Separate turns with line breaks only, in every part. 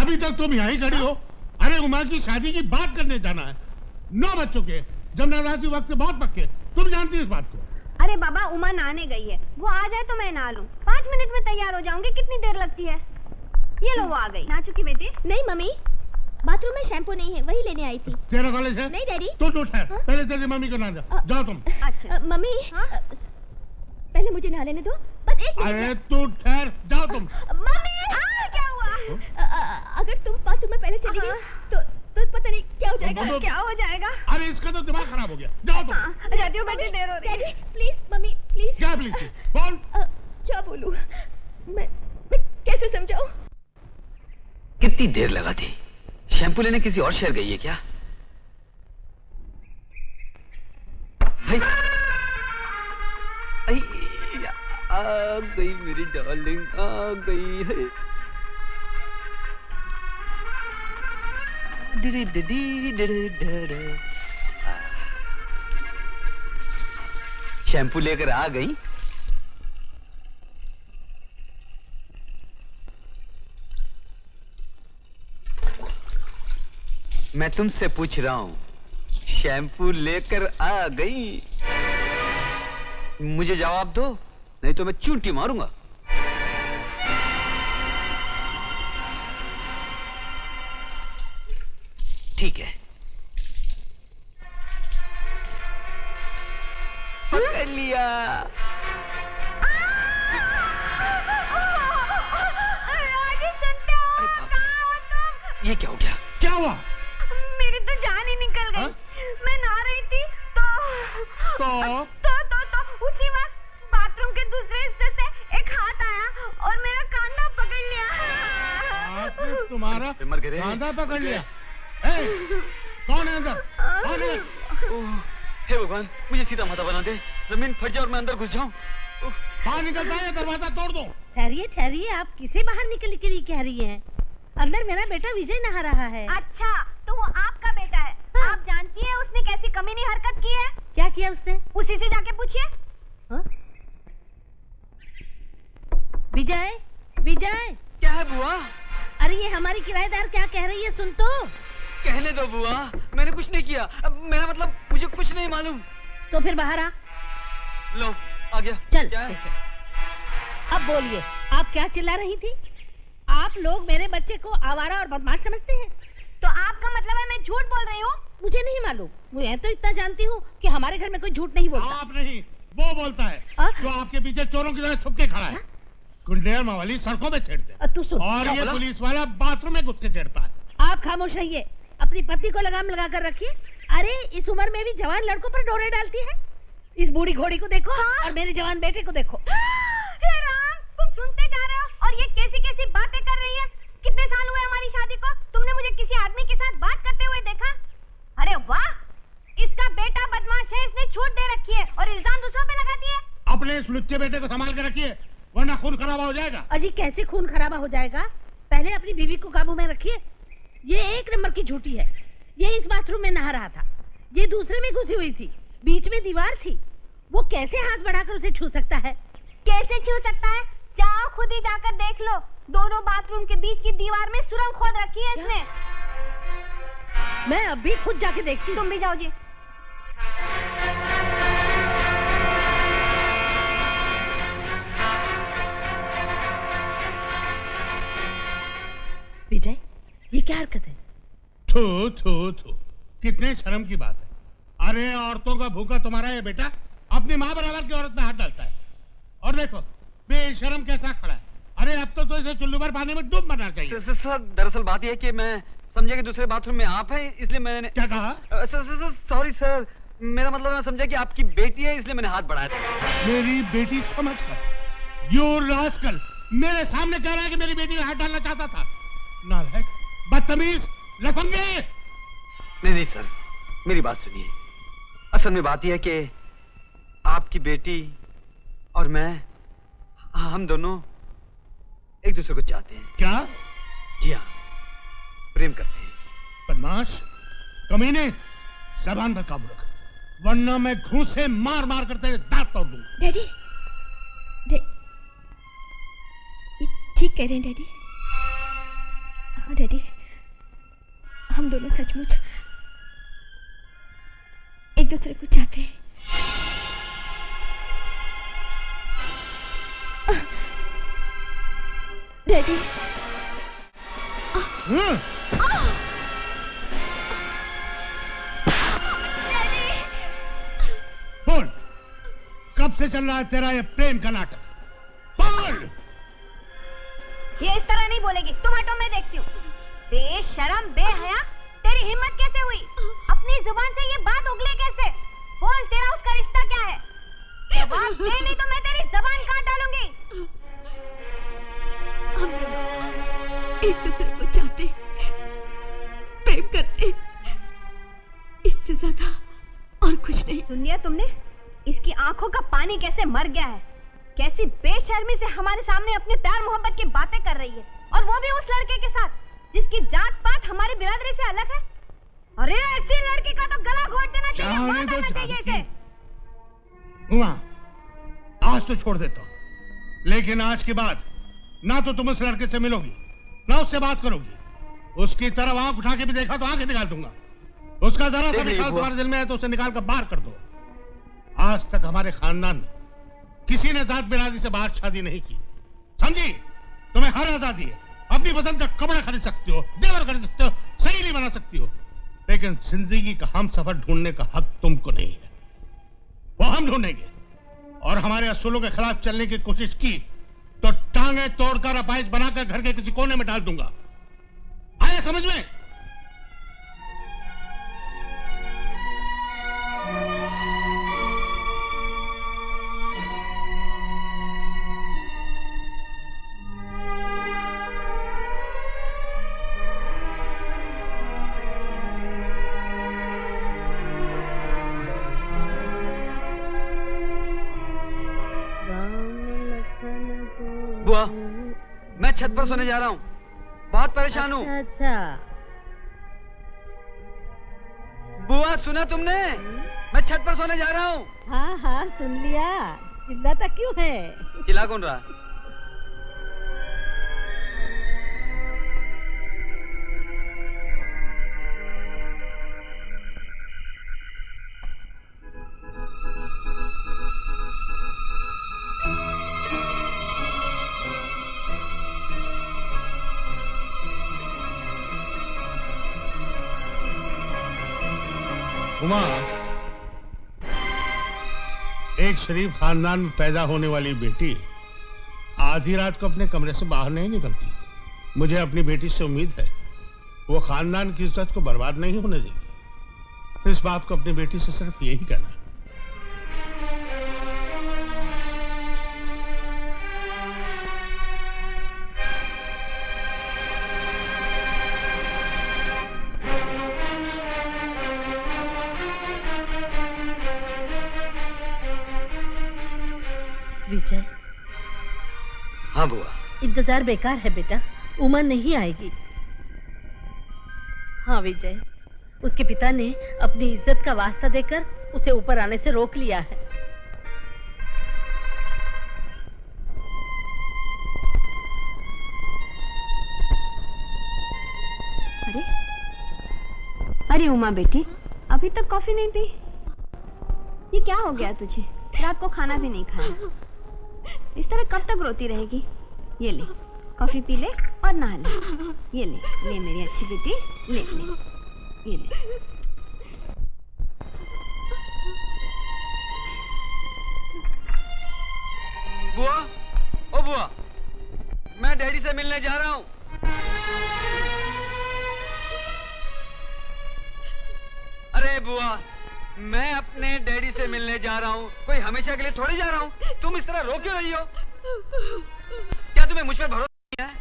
अभी तक तुम यहीं खड़ी हो? अरे उमा की शादी की बात करने जाना है। 9 बज चुके, जब नवरात्रि वक्त से बहुत पक्के। तुम जानती हो इस बात को?
अरे बाबा, उमा नहाने गई है, वो आ जाए तो मैं नहा लूं। 5 मिनट में तैयार हो जाऊंगी, कितनी देर लगती है? ये लो, वो आ गई। नहा चुकी बेटी?
नहीं मम्मी, बाथरूम में शैम्पू नहीं है, वही लेने आई थी।
तेरा कॉलेज है?
नहीं डैडी।
तू ठहर, पहले तेरी मम्मी को नहा जा। जाओ तुम।
अच्छा
मम्मी, पहले मुझे नहा लेने दो, बस 1 मिनट।
अरे तू ठहर, जाओ तुम।
मम्मी,
क्या हुआ?
अगर तुम बाथरूम में पहले चली गई तो पता नहीं क्या हो जाएगा।
क्या हो जाएगा?
अरे इसका तो दिमाग खराब हो गया। जाओ तुम।
जाती हूँ बेटी, देर हो रही है।
Daddy please, mummy please.
क्या प्लीज? बोल।
क्या बोलूं? मैं कैसे समझाऊं?
कितनी देर लगा दी? शैम्पू लेने किसी और शहर गई है क्या? आ गई मेरी डार्लिंग, आ गई है। शैम्पू लेकर आ गई। मैं तुमसे पूछ रहा हूं, शैम्पू लेकर आ गई? मुझे जवाब दो, नहीं तो मैं चूंटी मारूंगा। ठीक है, पकड़ लिया। ये क्या हो गया?
क्या हुआ?
मेरी तो जान ही निकल गई। मैं नहा रही थी तो उसी वक्त बाथरूम के दूसरे हिस्से से एक हाथ आया और मेरा कांधा पकड़ लिया।
तुम्हारा कांधा पकड़ लिया? कौन है अंदर? कौन है?
हे भगवान, मुझे सीधा माता बना दे, जमीन फट जाए और मैं अंदर घुस जाऊं।
बाहर निकलता है, दरवाजा तोड़ दो।
ठहरिए ठहरिए, आप किसे बाहर निकल के लिए कह रही हैं? अंदर मेरा बेटा विजय नहा रहा है।
अच्छा, तो वो आपका बेटा है? हाँ। आप जानती हैं उसने कैसी कमीनी हरकत की है?
क्या किया उसने?
उसी से जाके पूछिए।
विजय, विजय।
क्या है बुआ?
अरे ये हमारी किराएदार क्या कह रही है, सुन तो।
कहने दो बुआ, मैंने कुछ नहीं किया। मेरा मतलब मुझे कुछ नहीं मालूम।
तो फिर बाहर आ।
लो, आ गया।
चल
क्या है?
अब बोलिए, आप क्या चिल्ला रही थी? आप लोग मेरे बच्चे को आवारा और बदमाश समझते हैं?
तो आपका मतलब है मैं झूठ बोल रही हूँ?
मुझे नहीं मालूम, मैं तो इतना जानती हूँ कि हमारे घर में कोई झूठ नहीं बोलता।
आप नहीं, वो बोलता है जो आपके पीछे चोरों की तरह छुप के खड़ा है। गुंडेर मावाली सड़कों में छेड़ते,
तू सुन।
और ये पुलिस वाला बाथरूम में घुस के छेड़ता है।
आप खामोश रहिए, अपनी पत्नी को लगाम लगा कर रखिए। अरे इस उम्र में भी जवान लड़कों पर डोरे डालती है। इस बूढ़ी घोड़ी को देखो। और मेरे जवान बेटे को देखो।
हे राम, तुम सुनते जा रहे हो और ये कैसी कैसी बातें कर रही है? कितने साल हुए हमारी शादी को? तुमने मुझे किसी आदमी के साथ बात करते हुए देखा? अरे वाह, इसका बेटा बदमाश है, इसने छूट दे रखी है और इल्जाम दूसरों पे लगाती है।
अपने इस लुच्चे बेटे को संभाल के रखिए, वरना खून खराबा हो जाएगा।
अजी कैसे खून खराबा हो जाएगा? पहले अपनी बीवी को काबू में रखिए। ये 1 नंबर की झूठी है। ये इस बाथरूम में नहा रहा था, ये दूसरे में घुसी हुई थी, बीच में दीवार थी। वो कैसे हाथ बढ़ाकर उसे छू सकता है?
कैसे छू सकता है? जाओ खुद ही जाकर देख लो। दोनों बाथरूम के बीच की दीवार में सुरंग खोद रखी है इसने।
मैं अभी खुद जाके देखती हूँ।
तुम भी जाओ जी।
विजय, ये क्या हरकत है?
थू थू थू, कितने शर्म की बात है। अरे औरतों का भूखा तुम्हारा ये बेटा अपनी माँ बराबर की औरत में हाथ डालता है, और देखो बेशरम कैसा खड़ा है। अरे अब तो इसे चुल्लू भर पानी में डूब मरना चाहिए।
सर, दरअसल बात यह है कि मैं समझा कि दूसरे बाथरूम में आप हैं, इसलिए मैंने।
क्या कहा?
सर सॉरी सर, मेरा मतलब मैं समझा कि आपकी बेटी है, इसलिए मैंने हाथ बढ़ाया था।
मेरी बेटी समझकर? यू रास्कल, मेरे सामने कह रहा है कि मेरी बेटी में हाथ डालना चाहता था। नालायक, बदतमीज, लफंगे।
नहीं सर, मेरी बात सुनिए। असल में बात यह है कि आपकी बेटी और मैं, हम दोनों एक दूसरे को चाहते हैं।
क्या?
जी हाँ, प्रेम करते हैं।
बदमाश, कमीने, ज़बान पर काबू रख, वरना मैं घूंसे मार मार कर तेरे दांत तोड़ दूंगा।
डैडी, ये ठीक कह रहे हैं डैडी। हाँ डैडी, हम दोनों सचमुच एक दूसरे को चाहते हैं। डैडी,
बोल, कब से चल रहा है तेरा ये प्रेम का नाटक? बोल।
ये इस तरह नहीं बोलेगी, तुम हटो, मैं देखती हूँ। बेशरम, बेहया, तेरी हिम्मत कैसे हुई? अपनी जुबान से ये बात उगले कैसे? बोल, तेरा उसका रिश्ता क्या है? जवाब दे, नहीं तो मैं तेरी जबान काट डालूंगी।
हम दोनों एक दूसरे को चाहते, प्रेम करते, इससे ज्यादा और कुछ नहीं।
सुन लिया तुमने? इसकी आंखों का पानी कैसे मर गया है, कैसी बेशर्मी से हमारे सामने अपने प्यार मोहब्बत की बातें कर रही है, और वो भी उस लड़के के साथ जिसकी जात पात हमारी बिरादरी से अलग है। अरे ऐसी लड़की का तो गला घोट देना चाहिए, मार देना चाहिए इसे।
हुआ, आज तो छोड़ देता हूँ, लेकिन आज के बाद ना तो तुम उस लड़के से मिलोगी, ना उससे बात करोगी। उसकी तरफ आंख उठा के भी देखा तो आंखें निकाल दूंगा। उसका जरा सा निकाल तुम्हारे दिल में है तो उसे निकाल कर बाहर कर दो। आज तक हमारे खानदान में किसी ने जात बिरादरी से बाहर शादी नहीं की, समझी? तुम्हें हर आजादी है, अपनी पसंद का कपड़ा खरीद सकती हो, जेवर खरीद सकते हो, सहेली बना सकती हो, लेकिन जिंदगी का हम सफर ढूंढने का हक तुमको नहीं है। वो हम ढूंढेंगे, और हमारे असूलों के खिलाफ चलने की कोशिश की तो टांगे तोड़कर अपाइज बनाकर घर के किसी कोने में डाल दूंगा। आया समझ में?
बुआ, मैं छत पर सोने जा रहा हूँ, बहुत परेशान हूँ।
अच्छा,
बुआ सुना तुमने? मैं छत पर सोने जा रहा हूँ।
हाँ हाँ सुन लिया, चिल्लाता क्यों है?
चिल्ला कौन रहा?
उमा, एक शरीफ खानदान में पैदा होने वाली बेटी आधी रात को अपने कमरे से बाहर नहीं निकलती। मुझे अपनी बेटी से उम्मीद है वो खानदान की इज्जत को बर्बाद नहीं होने देगी। इस बात को अपनी बेटी से सिर्फ यही कहना है।
विजय,
हाँ बुआ।
इंतजार बेकार है बेटा, उमा नहीं आएगी। हाँ विजय, उसके पिता ने अपनी इज्जत का वास्ता देकर उसे ऊपर आने से रोक लिया है।
अरे अरे उमा बेटी, अभी तक कॉफी नहीं पी? ये क्या हो गया तुझे? रात को खाना भी नहीं खाया, इस तरह कब तक रोती रहेगी? ये ले, कॉफी पी ले और नहा ले। ये ले ले मेरी अच्छी बेटी, ले ले, ये ले।
बुआ, ओ बुआ, मैं डैडी से मिलने जा रहा हूँ। अरे बुआ, मैं अपने डैडी से मिलने जा रहा हूँ, कोई हमेशा के लिए थोड़ी जा रहा हूँ। तुम इस तरह रो क्यों रही हो? क्या तुम्हें मुझ पर भरोसा नहीं है?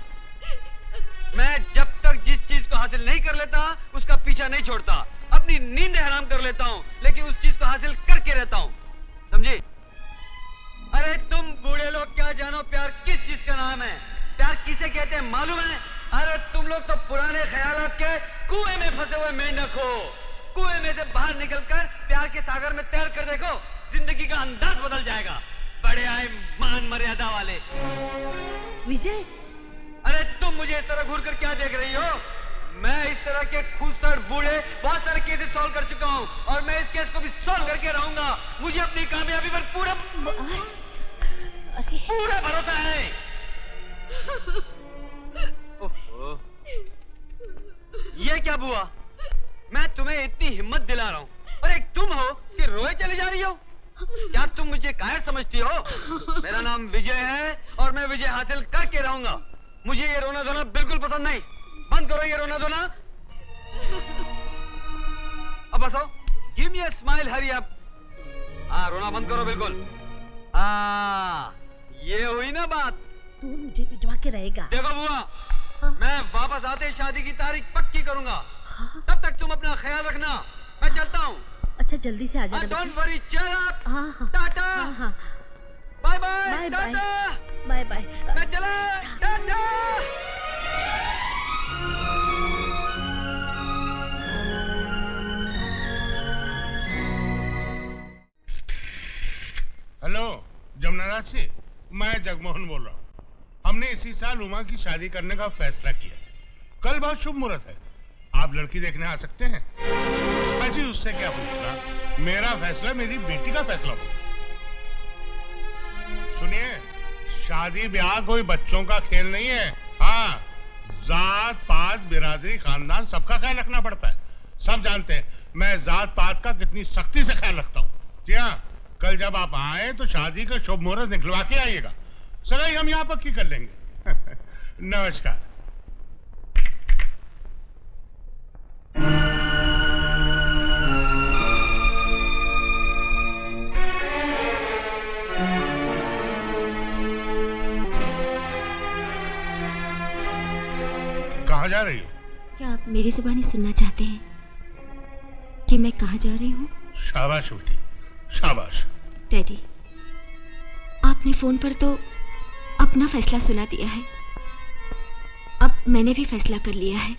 मैं जब तक जिस चीज को हासिल नहीं कर लेता उसका पीछा नहीं छोड़ता। अपनी नींद हराम कर लेता हूँ, लेकिन उस चीज को हासिल करके रहता हूँ, समझी? अरे तुम बूढ़े लोग क्या जानो प्यार किस चीज का नाम है, प्यार किसे कहते हैं मालूम है? अरे तुम लोग तो पुराने ख्यालात के कुएं में फंसे हुए मेंढक हो। कुएं में से बाहर निकलकर प्यार के सागर में तैर कर देखो, जिंदगी का अंदाज बदल जाएगा। बड़े आए मान मर्यादा वाले।
विजय,
अरे तुम मुझे इस तरह घूर कर क्या देख रही हो? तरह के खूसड़ बूढ़े बहुत सारे केसेस सॉल्व कर चुका हूँ और मैं इस केस को भी सॉल्व करके रहूंगा। मुझे अपनी कामयाबी पर पूरा पूरा भरोसा है। ओहो, ये क्या बुआ, मैं तुम्हें इतनी हिम्मत दिला रहा हूँ और एक तुम हो कि रोए चली जा रही हो। क्या तुम मुझे कायर समझती हो? मेरा नाम विजय है और मैं विजय हासिल करके रहूंगा। मुझे ये रोना धोना बिल्कुल पसंद नहीं। बंद करो ये रोना धोना। अब बसो, give me a smile, hurry up. हाँ, रोना बंद करो बिल्कुल। ये हुई ना बात।
तू मुझे भिजवा के रहेगा।
देखो बुआ, मैं वापस आते ही शादी की तारीख पक्की करूंगा। तब तक तुम अपना ख्याल रखना। मैं चलता हूँ।
अच्छा, जल्दी से आ जाना।
डोंट वरी, चल अप।
हाँ,
टाटा।
हाँ,
bye bye.
Bye bye.
Tata.
Bye bye.
मैं चला। टाटा।
हेलो जमुनाराज से, मैं जगमोहन बोल रहा हूँ। हमने इसी साल उमा की शादी करने का फैसला किया। कल बहुत शुभ मुहूर्त है, आप लड़की देखने आ सकते हैं। अजी उससे क्या पूछना, मेरा फैसला मेरी बेटी का फैसला होगा। सुनिए, शादी ब्याह कोई बच्चों का खेल नहीं है। हाँ, जात पात बिरादरी खानदान सबका ख्याल रखना पड़ता है। सब जानते हैं मैं जात पात का कितनी सख्ती से ख्याल रखता हूँ। जी हाँ, कल जब आप आए तो शादी का शुभ मुहूर्त निकलवा के आइएगा। सगाई हम यहाँ पक्की कर लेंगे। नमस्कार। कहाँ जा रही हो?
क्या आप मेरी जुबानी सुनना चाहते हैं कि मैं कहाँ जा रही हूँ?
शाबाश बेटी, शाबाश।
डैडी, आपने फोन पर तो अपना फैसला सुना दिया है। अब मैंने भी फैसला कर लिया है।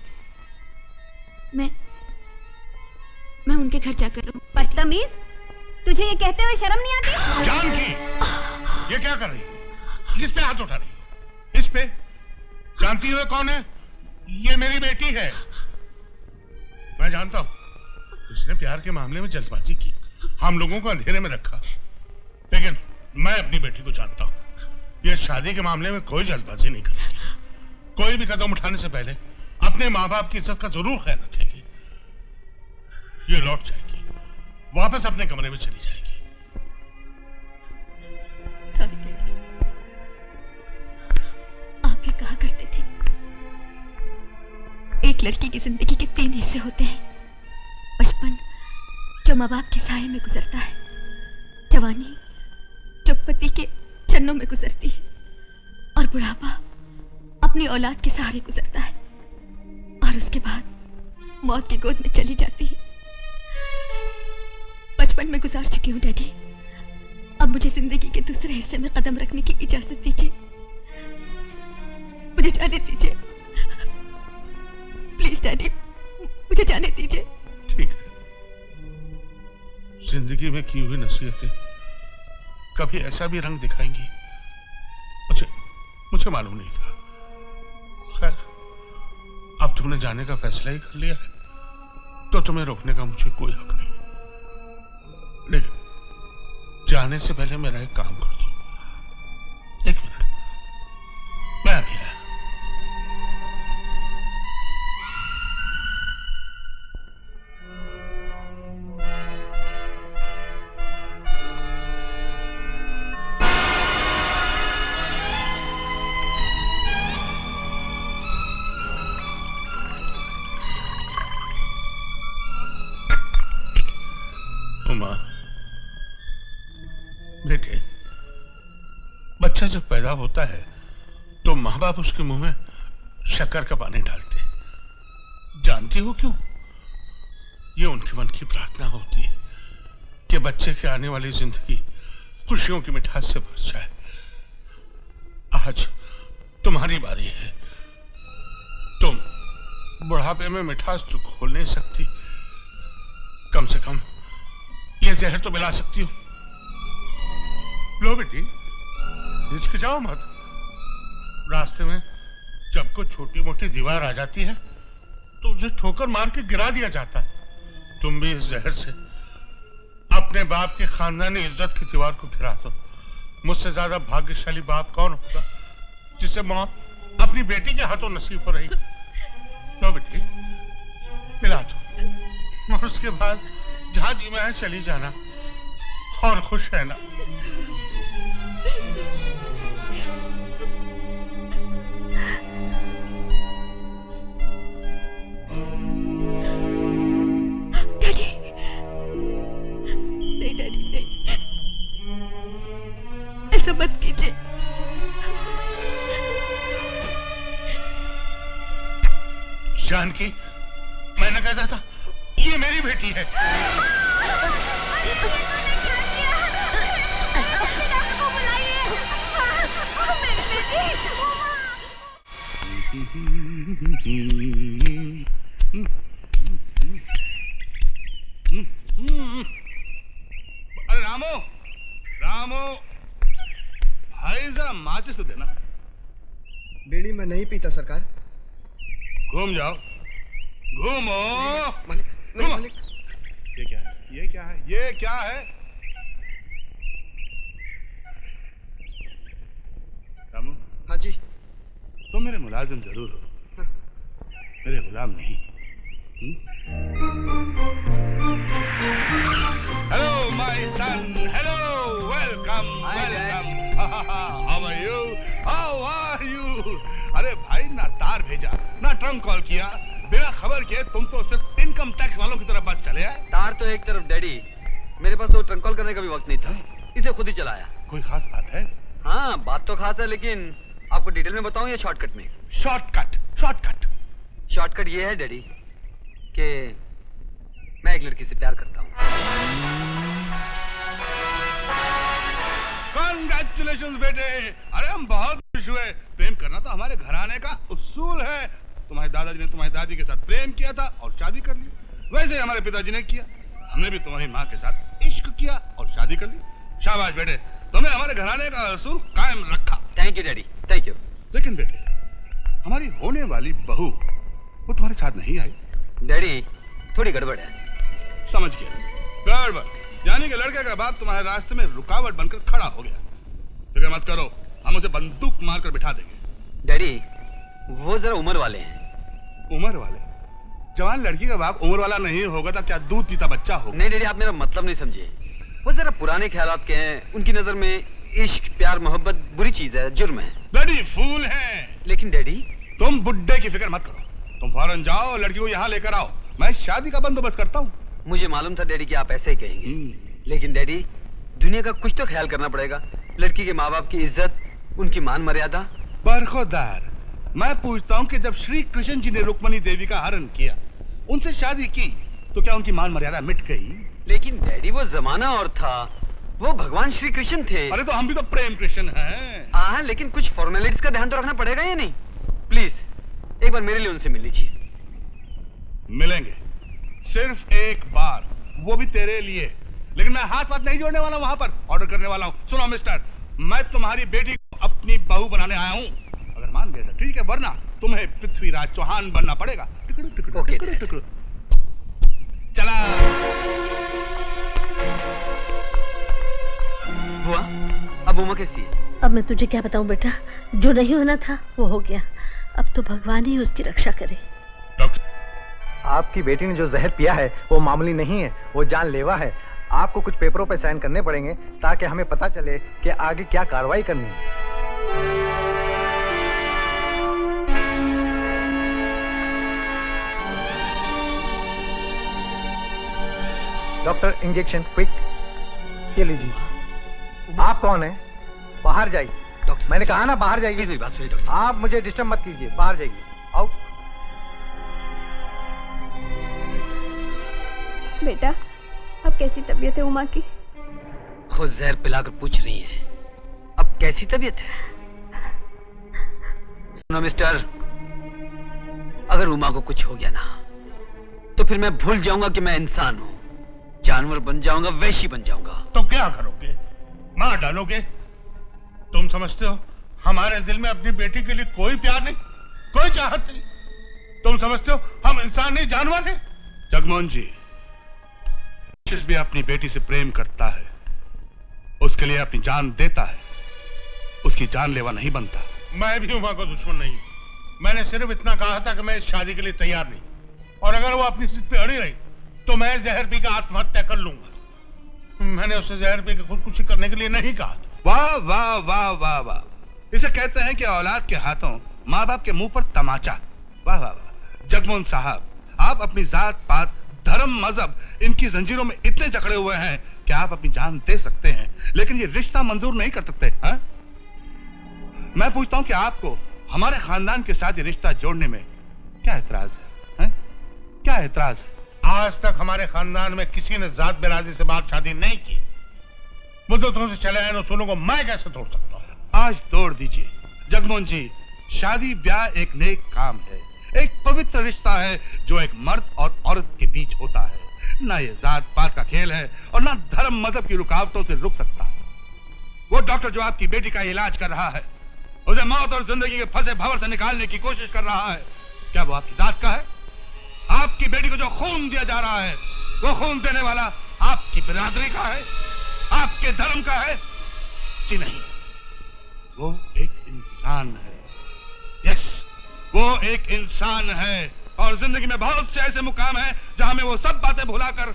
मैं उनके घर जाकर रहूं।
बदतमीज, तुझे ये कहते हुए शर्म नहीं आती?
जानकी, ये क्या कर रही है? किस पे हाथ उठा रही है? इस पे? जानती हो कौन है? ये मेरी बेटी है। मैं जानता हूं इसने प्यार के मामले में जल्दबाजी की, हम लोगों को अंधेरे में रखा, लेकिन मैं अपनी बेटी को जानता हूं। ये शादी के मामले में कोई जल्दबाजी नहीं करेगी। कोई भी कदम उठाने से पहले अपने माँ बाप की इज्जत का जरूर ख्याल रखेगी। ये लौट जाएगी, वापस अपने कमरे में चली जाएगी।
सॉरी डैडी, आप ही कहा करते थे एक लड़की की जिंदगी के 3 हिस्से होते हैं। बचपन जो माँ बाप के साए में गुजरता है, जवानी जो पति के चरणों में गुजरती है, और बुढ़ापा अपनी औलाद के सहारे गुजरता है, और उसके बाद मौत की गोद में चली जाती है। बचपन में गुजार चुकी हूं डैडी, अब मुझे जिंदगी के दूसरे हिस्से में कदम रखने की इजाजत दीजिए। मुझे जाने दीजिए, प्लीज डैडी, मुझे जाने दीजिए।
ठीक है, जिंदगी में की हुई नसीहतें कभी ऐसा भी रंग दिखाएंगी, मुझे मालूम नहीं था। खैर, अब तुमने जाने का फैसला ही कर लिया है, तो तुम्हें रोकने का मुझे कोई हक नहीं। लेकिन जाने से पहले मेरा एक काम कर दो। 1 मिनट, मैं अभी आया। बेटे, बच्चा जब पैदा होता है तो माँ बाप उसके मुंह में शक्कर का पानी डालते हैं। जानती हो क्यों? ये उनके मन की प्रार्थना होती है कि बच्चे की आने वाली जिंदगी खुशियों की मिठास से भर जाए। आज तुम्हारी बारी है। तुम बुढ़ापे में मिठास तो खोल नहीं सकती, कम से कम ये जहर तो मिला सकती हो। लो बेटी, हिचकिचाओ मत। रास्ते में जब कोई छोटी मोटी दीवार आ जाती है तो उसे ठोकर मार के गिरा दिया जाता है। तुम भी इस जहर से अपने बाप की खानदानी इज्जत की दीवार को गिरा दो। मुझसे ज्यादा भाग्यशाली बाप कौन होगा जिसे मौत अपनी बेटी के हाथों नसीब हो रही। लो बेटी, पिला दो और उसके बाद जहां जी में है चली जाना और खुश रहना।
डैडी, नहीं डैडी नहीं, ऐसा मत कीजिए।
जानकी, मैंने कहता था ये मेरी बेटी है।
अरे रामो, रामो भाई जरा माचिस तो देना।
बीड़ी में नहीं पीता सरकार।
घूम जाओ, घूमो।
मालिक, नहीं
घूमो।
मालिक।
ये क्या है? ये क्या है? ये क्या है? रामू,
हाँ जी।
तुम मेरे मुलाजिम जरूर हो,
हाँ।
मेरे गुलाम नहीं। Hello my son, hello, welcome, welcome. How are you? How are you? अरे भाई, ना तार भेजा, ना ट्रंक कॉल किया, बिना खबर के तुम तो सिर्फ इनकम टैक्स वालों की तरफ बस चले आए।
तार तो एक तरफ डैडी, मेरे पास तो ट्रंक कॉल करने का भी वक्त नहीं था, इसे खुद ही चलाया।
कोई खास बात है?
हाँ, बात तो खास है, लेकिन आपको डिटेल में बताऊं या शॉर्टकट में?
Shortcut, shortcut.
शॉर्टकट ये है डैडी कि मैं एक लड़की से प्यार करता हूँ।
कांग्रेचुलेशंस बेटे, अरे हम बहुत खुश हुए। प्रेम करना तो हमारे घराने का उसूल है। तुम्हारे दादाजी ने तुम्हारी दादी के साथ प्रेम किया था और शादी कर ली, वैसे ही हमारे पिताजी ने किया। हमने भी तुम्हारी माँ के साथ इश्क किया और शादी कर ली। शाबाश बेटे, तुमने हमारे घराने का उसूल कायम रखा।
Thank you daddy, thank you.
लेकिन बेटे, हमारी होने वाली बहू वो तुम्हारे साथ नहीं आई।
डैडी, थोड़ी गड़बड़ है।
समझ गया, गड़बड़ यानी कि लड़के का बाप तुम्हारे रास्ते में रुकावट बनकर खड़ा हो गया। फिक्र मत करो, हम उसे बंदूक मारकर बिठा देंगे।
डैडी, वो जरा उम्र वाले हैं।
उम्र वाले? जवान लड़की का बाप उम्र वाला नहीं होगा तो क्या दूध पीता बच्चा होगा?
नहीं डैडी, आप मेरा मतलब नहीं समझे। वो जरा पुराने ख्यालात के हैं, उनकी नजर में इश्क, प्यार, मोहब्बत बुरी चीज है, जुर्म है।
ब्लडी फूल है।
लेकिन डैडी,
तुम बुड्ढे की फिक्र मत करो, तुम फौरन जाओ, लड़की को यहाँ लेकर आओ, मैं शादी का बंदोबस्त करता हूँ।
मुझे मालूम था डैडी कि आप ऐसे ही कहेंगे, लेकिन डैडी, दुनिया का कुछ तो ख्याल करना पड़ेगा। लड़की के माँ बाप की इज्जत, उनकी मान मर्यादा।
बरखुरदार, मैं पूछता हूँ कि जब श्री कृष्ण जी ने रुक्मणी देवी का हरण किया, उनसे शादी की, तो क्या उनकी मान मर्यादा मिट गई?
लेकिन डैडी, वो जमाना और था, वो भगवान श्री कृष्ण थे।
अरे तो हम भी तो प्रेम कृष्ण हैं।
हाँ, लेकिन कुछ फॉर्मेलिटीज का ध्यान तो रखना पड़ेगा या नहीं? प्लीज एक बार मेरे लिए उनसे मिल लीजिए।
मिलेंगे, सिर्फ एक बार, वो भी तेरे लिए। लेकिन मैं हाथ पाथ नहीं जोड़ने वाला, वहां पर ऑर्डर करने वाला हूँ। सुनो मिस्टर, मैं तुम्हारी बेटी को अपनी बहू बनाने आया हूँ। अगर मान गए तो ठीक है, वरना तुम्हें पृथ्वीराज चौहान बनना पड़ेगा। टिकड़ू टिकड़ू
ओके,
टिकड़ू टिकड़ू। चला।
बुआ, अब उमा कैसी है?
अब मैं तुझे क्या बताऊं बेटा, जो नहीं होना था वो हो गया। अब तो भगवान ही उसकी रक्षा करे।
आपकी बेटी ने जो जहर पिया है वो मामूली नहीं है, वो जानलेवा है। आपको कुछ पेपरों पर साइन करने पड़ेंगे ताकि हमें पता चले कि आगे क्या कार्रवाई करनी है। Doctor, injection quick. ये लीजिए। आप कौन है? बाहर जाइए।
डॉक्टर,
मैंने कहा ना बाहर जाइए।
मेरी बात सुनिए डॉक्टर।
आप मुझे डिस्टर्ब मत कीजिए, बाहर जाइए। आउट।
बेटा, अब कैसी तबीयत है उमा की?
वो जहर पिलाकर पूछ रही है, अब कैसी तबीयत है? सुनो मिस्टर, अगर उमा को कुछ हो गया ना, तो फिर मैं भूल जाऊंगा कि मैं इंसान हूं, जानवर बन जाऊंगा, वैशी बन जाऊंगा।
तो क्या करोगे? मार डालोगे? तुम समझते हो हमारे दिल में अपनी बेटी के लिए कोई प्यार नहीं, कोई चाहत नहीं? तुम समझते हो हम इंसान नहीं जानवर है।
जगमोहन जी, जिस भी अपनी बेटी से प्रेम करता है उसके लिए अपनी जान देता है, उसकी जानलेवा नहीं बनता।
मैं भी उमा का दुश्मन नहीं। मैंने सिर्फ इतना कहा था कि मैं इस शादी के लिए तैयार नहीं, और अगर वो अपनी जिद पे अड़ी रही तो मैं जहर पी कर आत्महत्या कर लूंगा। मैंने उसे जहर पी के खुदकुशी करने के लिए नहीं कहा था।
वाह वाह वाह वाह वाह, इसे कहते हैं कि औलाद के हाथों माँ बाप के मुंह पर तमाचा। वाह वाह वाह। जगमोहन साहब, आप अपनी जात पात धर्म मजहब इनकी जंजीरों में इतने जकड़े हुए हैं कि आप अपनी जान दे सकते हैं, लेकिन ये रिश्ता मंजूर नहीं कर सकते। हाँ? मैं पूछता हूं कि आपको हमारे खानदान के साथ ये रिश्ता जोड़ने में क्या एतराज है? क्या एतराज है?
आज तक हमारे खानदान में किसी ने जात बिरादरी से बात शादी नहीं की। मुद्दतों से चले आए उसूलों को मैं कैसे तोड़ सकता हूँ?
आज तोड़ दीजिए। जगमोहन जी, शादी ब्याह एक नेक काम है, एक पवित्र रिश्ता है जो एक मर्द और औरत के बीच होता है। ना ये जात पात का खेल है और ना धर्म मजहब की रुकावटों से रुक सकता है। वो डॉक्टर जो आपकी बेटी का इलाज कर रहा है, उसे मौत और जिंदगी के फंसे भंवर से निकालने की कोशिश कर रहा है, क्या वो आपकी जात का है? आपकी बेटी को जो खून दिया जा रहा है वो खून देने वाला आपकी बिरादरी का है, आपके धर्म का है? जी नहीं, वो एक इंसान है। यस, वो एक इंसान है, और जिंदगी में बहुत से ऐसे मुकाम हैं जहां में वो सब बातें भुलाकर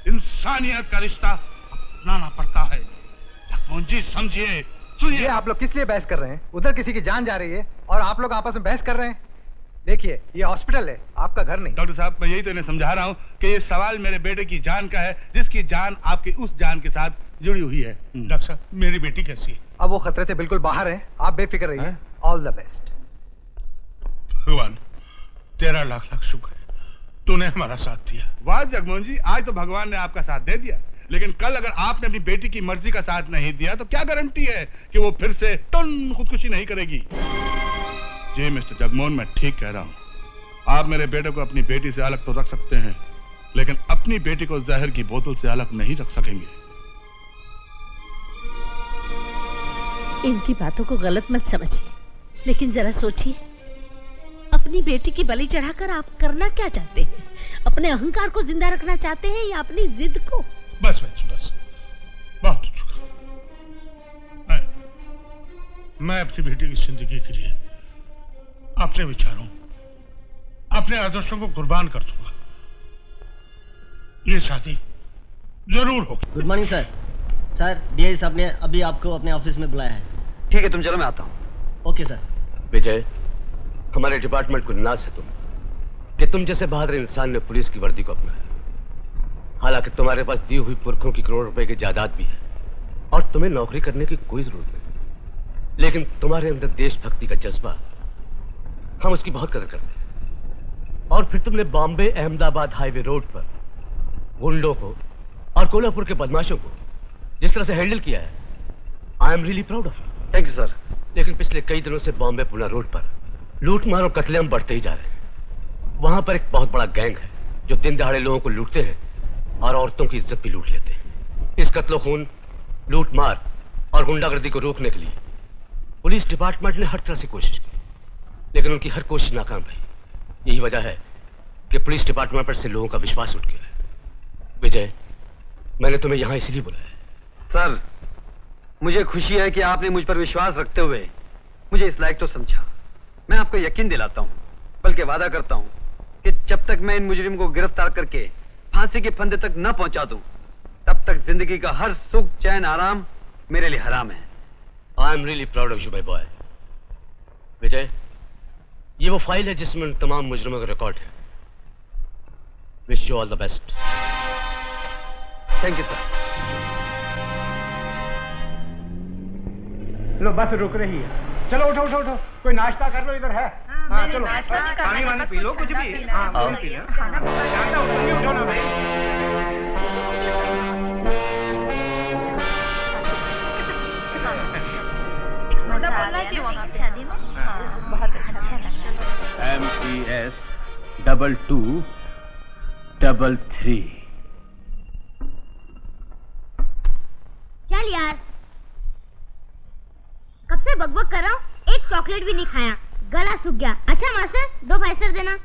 इंसानियत का रिश्ता अपनाना पड़ता है। जगमोहन जी समझिए, सुनिए।
ये आप लोग किस लिए बहस कर रहे हैं? उधर किसी की जान जा रही है और आप लोग आपस में बहस कर रहे हैं। देखिए, ये हॉस्पिटल है, आपका घर नहीं।
डॉक्टर साहब, मैं यही तो इन्हें समझा रहा हूं कि ये सवाल मेरे बेटे की जान का है, जिसकी जान आपकी उस जान के साथ जुड़ी हुई है।
डॉक्टर साहब, मेरी बेटी कैसी है?
अब वो खतरे से बिल्कुल बाहर है, आप बेफिक्र रहिए। All the best.
भगवान, तेरा लाख लाख शुक्र है, तूने हमारा साथ दिया।
वाह जगमोहन जी, आज तो भगवान ने आपका साथ दे दिया, लेकिन कल अगर आपने अपनी बेटी की मर्जी का साथ नहीं दिया तो क्या गारंटी है कि वो फिर से टन खुदकुशी नहीं करेगी? जी मिस्टर जगमोहन, मैं ठीक कह रहा हूँ। आप मेरे बेटे को अपनी बेटी से अलग तो रख सकते हैं, लेकिन अपनी बेटी को जहर की बोतल से अलग नहीं रख सकेंगे।
इनकी बातों को गलत मत समझिए, लेकिन जरा सोचिए, अपनी बेटी की बलि चढ़ाकर आप करना क्या चाहते हैं? अपने अहंकार को जिंदा रखना चाहते हैं या अपनी जिद को?
बस बस, बहुत हो चुका। मैं अपनी बेटी की जिंदगी के लिए अपने विचारों, अपने आदर्शों को कुर्बान कर दूंगा। ये शादी जरूर होगी।
Good morning sir. Sir, DI साहब ने अभी आपको अपने ऑफिस में बुलाया है।
ठीक है, तुम चलो, मैं आता हूँ।
Okay sir.
विजय, हमारे डिपार्टमेंट को नाज है तुम कि तुम जैसे बहादुर इंसान ने पुलिस की वर्दी को अपनाया। हालांकि तुम्हारे पास दी हुई पुरखों की करोड़ रुपए की जायदाद भी है और तुम्हें नौकरी करने की कोई जरूरत नहीं, लेकिन तुम्हारे अंदर देशभक्ति का जज्बा, हम उसकी बहुत कदर करते हैं। और फिर तुमने बॉम्बे अहमदाबाद हाईवे रोड पर गुंडों को और कोल्हापुर के बदमाशों को जिस तरह से हैंडल किया है, I am really proud of you.
Thank you sir.
लेकिन पिछले कई दिनों से बॉम्बे पुणे रोड पर लूट मार और कत्लेआम बढ़ते ही जा रहे हैं। वहां पर एक बहुत बड़ा गैंग है जो दिन दहाड़े लोगों को लूटते हैं और औरतों की इज्जत भी लूट लेते हैं। इस कत्लो खून, लूट मार और गुंडागर्दी को रोकने के लिए पुलिस डिपार्टमेंट ने हर तरह से कोशिश की, लेकिन उनकी हर कोशिश नाकाम रही। यही वजह है कि पुलिस डिपार्टमेंट पर से लोगों का विश्वास उठ गया है। विजय, मैंने तुम्हें यहां इसलिए बुलाया।
सर, मुझे खुशी है कि आपने मुझ पर विश्वास रखते हुए मुझे इस लायक तो समझा। मैं आपको यकीन दिलाता हूं, बल्कि वादा करता हूं कि जब तक मैं इन मुजरिम को गिरफ्तार करके फांसी के फंदे तक न पहुंचा दूं, तब तक जिंदगी का हर सुख चैन आराम मेरे लिए हराम है।
I am really proud of you my boy. Vijay, ये वो फाइल है जिसमें उन तमाम मुजरिमों का रिकॉर्ड है। Wish you all the best.
Thank you sir.
लो, बस रुक रही है। चलो उठो उठो उठो, कोई नाश्ता कर लो, इधर है। हाँ चलो, पानी वानी पी लो, कुछ भी। हाँ पी लो। उठो ना भाई।
बोलना चाहिए वहाँ पे शादी में। बहुत अच्छा लगा।
MES 2233।
चल यार, कब से बकबक कर रहा हूँ, एक चॉकलेट भी नहीं खाया, गला सूख गया। अच्छा मास्टर, 2 पैसे देना।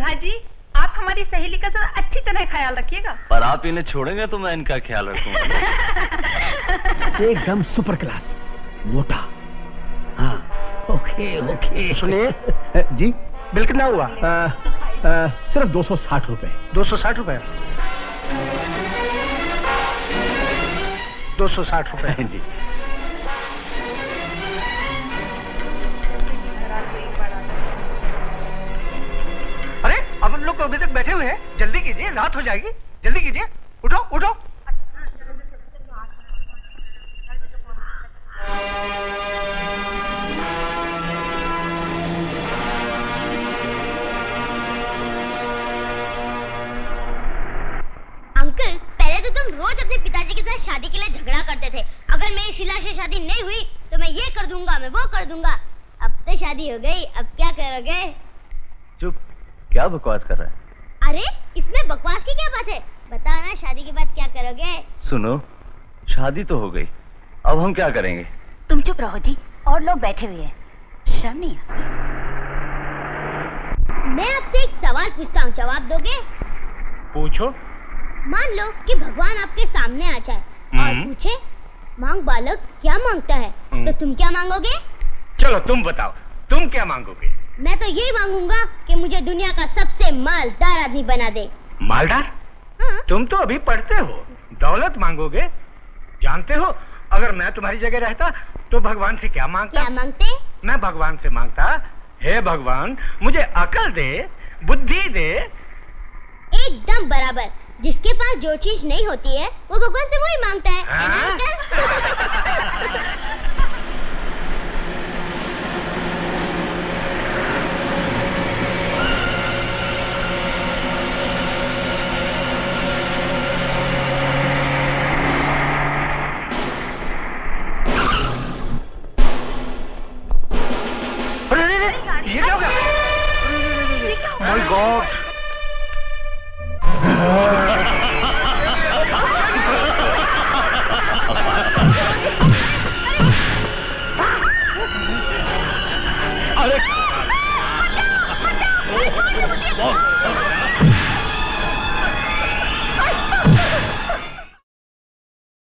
भाजी, आप हमारी सहेली का जरा अच्छी तरह ख्याल रखिएगा।
पर आप इन्हें छोड़ेंगे तो मैं इनका ख्याल रखूंगा।
एकदम सुपर क्लास, मोटा। हाँ, ओके ओके।
सुनिए
जी,
बिल कितना हुआ?
सिर्फ 260 रुपए।
260 रुपए। 260 रुपए।
जी।
अरे अपन लोग अभी तक बैठे हुए हैं, जल्दी कीजिए, रात हो जाएगी। जल्दी कीजिए, उठो उठो।
अंकल, पहले तो तुम रोज अपने पिताजी के साथ शादी के लिए झगड़ा करते थे। अगर मेरी शीला से शादी नहीं हुई तो मैं ये कर दूंगा, मैं वो कर दूंगा। अब तो शादी हो गई, अब क्या करोगे?
चुप, क्या बकवास कर रहा है?
अरे इसमें बकवास की क्या बात है? बताओ ना, शादी के बाद क्या करोगे?
सुनो, शादी तो हो गई, अब हम क्या करेंगे?
तुम चुप रहो जी, और लोग बैठे हुए हैं, शर्म नहीं आती?
मैं आपसे एक सवाल पूछता हूँ, जवाब दोगे?
पूछो।
मान लो कि भगवान आपके सामने आ जाए और पूछे, मांग बालक क्या मांगता है, तो तुम क्या मांगोगे?
चलो तुम बताओ, तुम क्या मांगोगे?
मैं तो यही मांगूंगा कि मुझे दुनिया का सबसे मालदार आदमी बना दे।
मालदार?
हाँ?
तुम तो अभी पढ़ते हो, दौलत मांगोगे? जानते हो, अगर मैं तुम्हारी जगह रहता तो भगवान से क्या मांगता?
क्या मांगते?
मैं भगवान से मांगता, हे भगवान मुझे अकल दे, बुद्धि दे।
एकदम बराबर। जिसके पास जो चीज नहीं होती है वो भगवान से वही मांगता है।
हाँ?
ये क्या हो गया? My God!
अरे